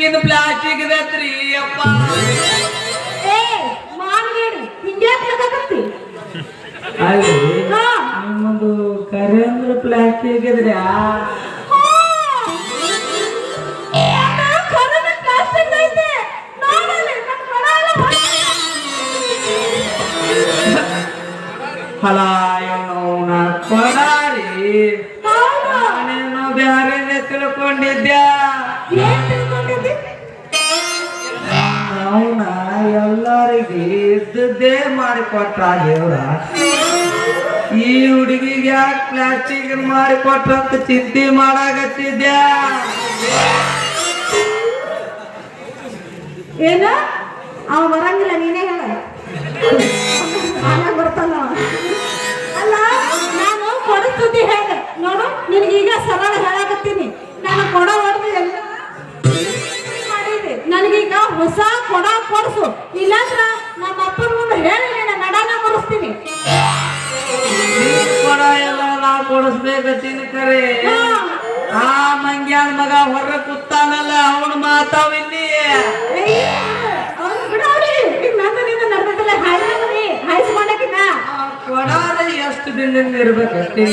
ಇದು ಪ್ಲಾಸ್ಟಿಕ್ ಇದತ್ರಿ ಅಪ್ಪ. ಏ ಮಾನ್ಗೇಡಿ ಹಿಂಗ್ಯಾಕತ್ತಿ ಅಲ್ಲಿ ನಿಮ್ಮದು ಕರೆ ಅಂದ್ರೆ ಪ್ಲಾಸ್ಟಿಕ್ ಇದ್ರೆ ಫಲ ಇವನು ಕೊಡಾರಿ ನಾನೇನೋ ಬ್ಯಾರೆ ತಿಳ್ಕೊಂಡಿದ್ಯಾ. ಅವನ ಎಲ್ಲರಿಗೆ ಇದ್ದದ್ದೇ ಮಾಡಿಕೊಟ್ಟ ದೇವ್ರ. ಈ ಹುಡುಗಿಗೆ ಯಾಕೆ ಪ್ಲಾಸ್ಟಿಕ್ ಮಾಡಿಕೊಟ್ರಂತ ಚಿಂತೆ ಮಾಡಾಕತ್ತಿದ್ಯಾ. ಏನ ಅವ ಬರಂಗಿಲ್ಲ, ನೀನೇ ಹೇಳ. ಬರ್ತಲ್ಲ ಅಲ್ಲ, ನಾನು ಕೊಡಿಸ್ತಿದ್ದಿ ಹೇಳ ನೋಡು. ನಿನಗೀಗ ಸರಳ ಹೇಳಾಕತ್ತೀನಿ, ನಾನು ಕೊಡ ಹೊಡೆದು ಎಲ್ಲ ಮಾಡಿದ್ದೆ. ನನಗೀಗ ಹೊಸ ಕೊಡ ಕೊಡಿಸು, ಇಲ್ಲಾಂದ್ರ ನಮ್ಮ ಅಪ್ಪನ ಮುಂದೆ ಹೇಳಿ ನಾನು ನಡಾನ ಮುರಿಸ್ತೀನಿ. ಕೊಡ ಎಲ್ಲ ನಾ ಕೊಡಿಸ್ಬೇಕತ್ತೀನಿ ಕರೆ. ಆ ಮಂಗ್ಯಾನ ಮಗ ಹೊರ ಕೂತಾನಲ್ಲ, ಅವನು ಮಾತಾವಿಲ್ಲಿ ಕೊಡಾರ ಎಷ್ಟು ದಿನದಿಂದ ಇರ್ಬೇಕಷ್ಟೇ.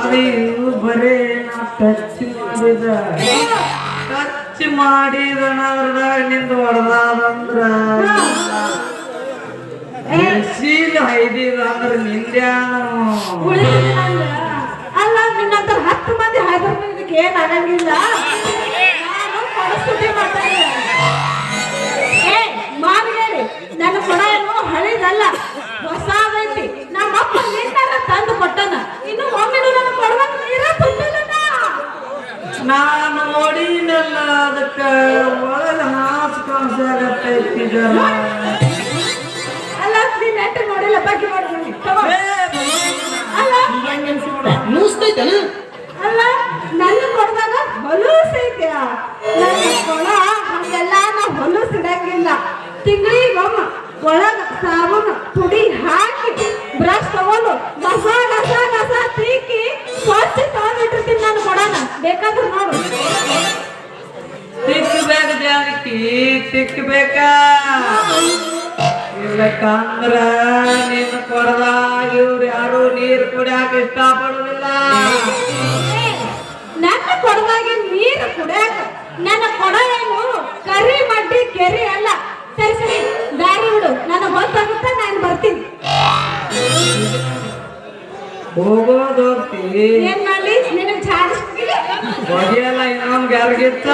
ಅದು ಬರೇ ನಾ ಟಚ್ ಮಾಡಿದನದ್ರದಾಗ ನಿಂದು ಹೊಡೆದಾದಂದ್ರ ಸೀಲ್ ಹೈದಿದ ಅಂದ್ರ ನಿಂದ್ಯಾನು. ಅಲ್ಲ ನಿನ್ನ 10 ಮಂದಿ ಹಾಯ್ದಕ್ಕೆ ಏನಾಗಂಗಿಲ್ಲ. ನಾನು ಪರಿಸ್ಥಿತಿ ಮಾಡ್ತೇನೆ. ಏ ಮಾನ್ಗೇರಿ, ನನ್ನ ಕೊಡ ಏನು ಹಳಿದಲ್ಲ, ಹೊಸದೈತಿ. ನಮ್ಮ ಅಪ್ಪ ನಿನ್ನಾರ ತಂದು ಕೊಟ್ಟನ. ಇನ್ನು ಒಮ್ಮೆನೂ ನನ್ನ ಕೊಡಬೇಕು ನೀರ ತುಂಬಿಲ್ಲ. ನಾನು ನೋಡಿನಲ್ಲ, ಅದಕ್ಕ ಒಳಗ ಹಾಸು ಕಾಣಿಸಾಗತ್ತೈತಿ ಜರ. ಅಲ್ಲ ನೀನ್ ನೆಟ್ಟ ನೋಡಿಲ್ಲ, ಬಗ್ಗೆ ಮಾಡ್ತೀನಿ. ಅಲ್ಲ ಅಲ್ಲ ನನ್ನ ಕೊಡದಾಗ ಹೊಲೂಸ್ ಐತೆ. ನನ್ನ ಕೊಡ ಹಂಗೆಲ್ಲ ನಾ ಹೊಲೂಸ್ ಇಡಂಗಿಲ್ಲ. ತಿಂಗಳಿಗೊಮ್ಮ ಒಳಗ ಸಾಬೂನು ಪುಡಿ ಹಾಕಿ ಬ್ರಷ್ ತಗೊಂಡು ಗಸ ಗಸ ಗಸ ತೀಕಿ ಸ್ವಚ್ಛ ತಗೊಂಡಿಟ್ಟಿರ್ತೀನಿ. ನಾನು ಕೊಡೋಣ ಬೇಕಾದ್ರೂ ನೋಡು. ತಿಕ್ಕಬೇಕು ಜಾನಕಿ, ತಿಕ್ಕಬೇಕಾ. ಇಲ್ಲಕ್ಕಂದ್ರ ನಿನ್ನ ಕೊಡದಾಗ ಇವ್ರು ಯಾರು ನೀರು ಕುಡಿಯಾಕ ಇಷ್ಟಪಡುದಿಲ್ಲ. ನನ್ನ ಕೊಡದಾಗ ನೀರು ಕುಡಿಯಾಕ ನನ್ನ ಕೊಡ ಏನು ಕರಿ ಮಡ್ಡಿ ಕೆರಿ ಅಲ್ಲ. ಸರಿ ಸರಿ ದಾರಿ ಬಿಡು, ನಾನು ಗೊತ್ತಾಗುತ್ತೆ, ನಾನು ಬರ್ತೀನಿ. ಹೋಗೋದು ಹೋಗ್ತಿ ಏನ್ ಮಾಡ್ಲಿ, ನಿನಗೆ ಚಾಡಿಸ್ತೀನಿ. ಹೊಗೆಯಲ್ಲ ಇನ್ನೊಂದು ಗ್ಯಾರ್ಗಿತ್ತ.